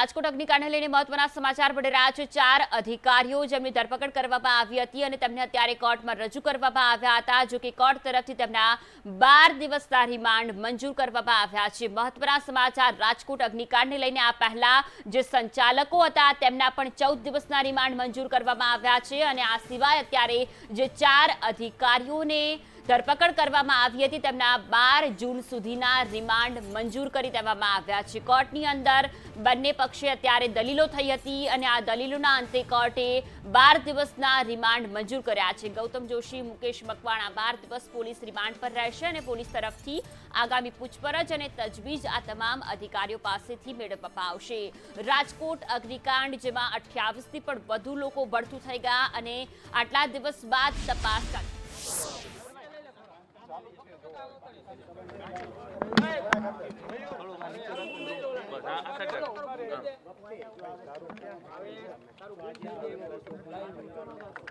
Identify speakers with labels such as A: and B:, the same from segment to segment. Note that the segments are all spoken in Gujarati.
A: રાજકોટ અગ્નિકાંડને લઈને મહત્વના સમાચાર મળી રહ્યા છે। 4 અધિકારીઓ જેમની ધરપકડ કરવામાં આવી હતી અને તેમને અત્યારે કોર્ટમાં રજૂ કરવામાં આવ્યા હતા। જો કે કોર્ટ તરફથી તેમના 12 દિવસના રિમાન્ડ મંજૂર કરવામાં આવ્યા છે। મહત્વના સમાચાર રાજકોટ અગ્નિકાંડને લઈને આ પહેલા જે સંચાલકો હતા તેમના પણ 14 દિવસના રિમાન્ડ મંજૂર કરવામાં આવ્યા છે અને આ સિવાય અત્યારે જે 4 અધિકારીઓને ધરપકડ કરવામાં આવી હતી તેમના 12 જૂન સુધીના રિમાન્ડ મંજૂર કરી દેવામાં આવ્યા છે। કોર્ટની અંદર બંને પક્ષે અત્યારે દલીલો થઈ હતી અને આ દલીલોના અંતે કોર્ટે 12 દિવસના રિમાન્ડ મંજૂર કર્યા છે। ગૌતમ જોશી, મુકેશ મકવાણા 12 દિવસ પોલીસ રિમાન્ડ પર રહેશે અને પોલીસ તરફથી આગામી પૂછપરછ અને તજવીજ આ તમામ અધિકારીઓ પાસેથી મેળવવામાં આવશે। રાજકોટ અગ્નિકાંડ જેમાં 28 થી પણ વધુ લોકો ભડથું થઈ ગયા અને આટલા દિવસ બાદ તપાસ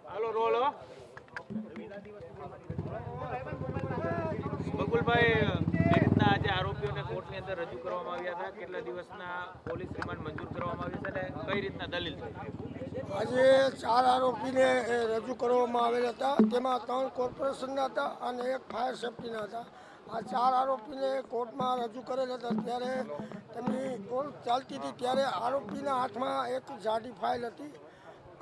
B: હાલો રોલો બકુલભાઈ, જે રીતના આજે આરોપીઓને કોર્ટની અંદર રજૂ કરવામાં આવ્યા હતા, કેટલા દિવસના પોલીસ રિમાન્ડ મંજૂર કરવામાં આવ્યા છે અને કઈ રીતના દલીલ થઈ?
C: આજે 4 આરોપીને રજૂ કરવામાં આવેલા હતા, તેમાં 3 કોર્પોરેશનના હતા અને 1 ફાયર સેફ્ટીના હતા। આ 4 આરોપીને કોર્ટમાં રજૂ કરેલા હતા ત્યારે તેમની કોર્ટ ચાલતી હતી ત્યારે આરોપીના હાથમાં એક જાડી ફાઇલ હતી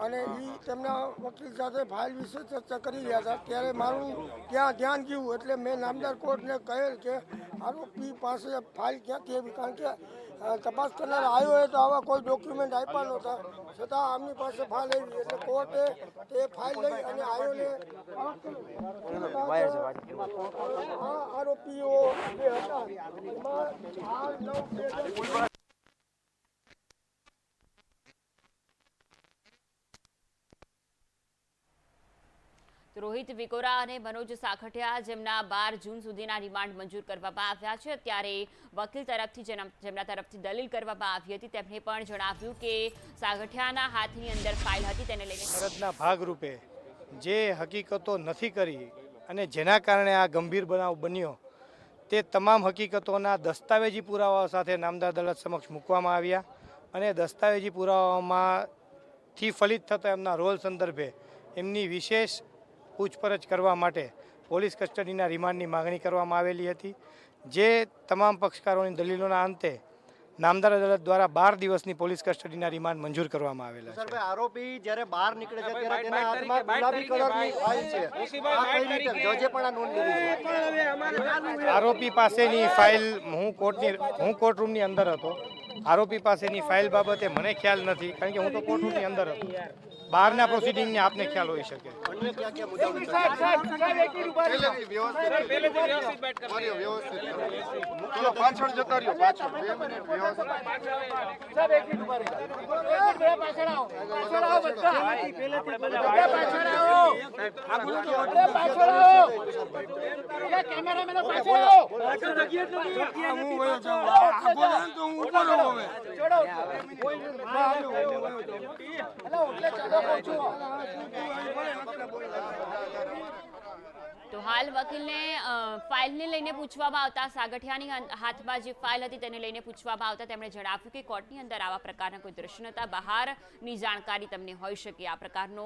C: અને એ તેમના વકીલ સાથે ફાઇલ વિશે ચર્ચા કરી રહ્યા હતા ત્યારે મારું ત્યાં ધ્યાન ગયું એટલે મેં નામદાર કોર્ટને કહેલ કે આરોપી પાસે ફાઇલ ક્યાંથી આવી, કારણ કે તપાસ કરનાર આવ્યો હોય તો આવા કોઈ ડોક્યુમેન્ટ આપ્યા નહોતા, છતાં આમની પાસે ફાઇલ આવી એટલે કોર્ટે તે ફાઇલ લઈ અને આવ્યોને આરોપીઓ જે હતા એમાં 8, 9,
A: રોહિત વિકોરા અને મનોજ સાખઠિયા જેમના 12 જૂન સુધીના રિમાન્ડ મંજૂર કરવામાં આવ્યા છે। અત્યારે વકીલ તરફથી જેમના તરફથી દલીલ કરવામાં આવી હતી તેમણે પણ જણાવ્યું કે સાગઠિયાના હાથની અંદર ફાઇલ હતી તેને લઈને
D: ફરજના ભાગરૂપે જે હકીકતો નથી કરી અને જેના કારણે આ ગંભીર બનાવ બન્યો તે તમામ હકીકતોના દસ્તાવેજી પુરાવાઓ સાથે નામદાર અદાલત સમક્ષ મૂકવામાં આવ્યા અને દસ્તાવેજી પુરાવાઓમાંથી ફલિત થતા એમના રોલ સંદર્ભે એમની વિશેષ પૂછપરછ કરવા માટે પોલીસ કસ્ટડીના રિમાન્ડની માગણી કરવામાં આવેલી હતી, જે તમામ પક્ષકારોની દલીલોના અંતે નામદાર અદાલત દ્વારા 12 દિવસની પોલીસ કસ્ટડીના રિમાન્ડ મંજૂર કરવામાં આવેલા છે।
E: આરોપી જ્યારે બહાર નીકળે છે ત્યારે તેના હાથમાં ગુલાબી કલરની ફાઇલ છે, આ કઈ રીતે જજે પણ આ નોંધ લીધી છે?
D: આરોપી પાસેની ફાઇલ હું કોર્ટરૂમની અંદર હતો, આરોપી પાસેની ફાઇલ બાબતે મને ખ્યાલ નથી કારણ કે હું તો કોર્ટરૂમની અંદર હતો। બહારના પ્રોસિડિંગને આપને ખ્યાલ હોઈ શકે।
C: પાછળ જતા રહ્યો, પાછળ 2 મિનિટ વ્યવસ્થિત
A: તો હાલ વકીલને ફાઇલને લઈને પૂછવામાં આવતા સાગઠિયાની હાથમાં જે ફાઇલ હતી તેને લઈને પૂછવામાં આવતા તેમણે જણાવ્યું કે કોર્ટની અંદર આવા પ્રકારના કોઈ દ્રશ્ય નહોતા, બહારની જાણકારી તમને હોઈ શકે, આ પ્રકારનો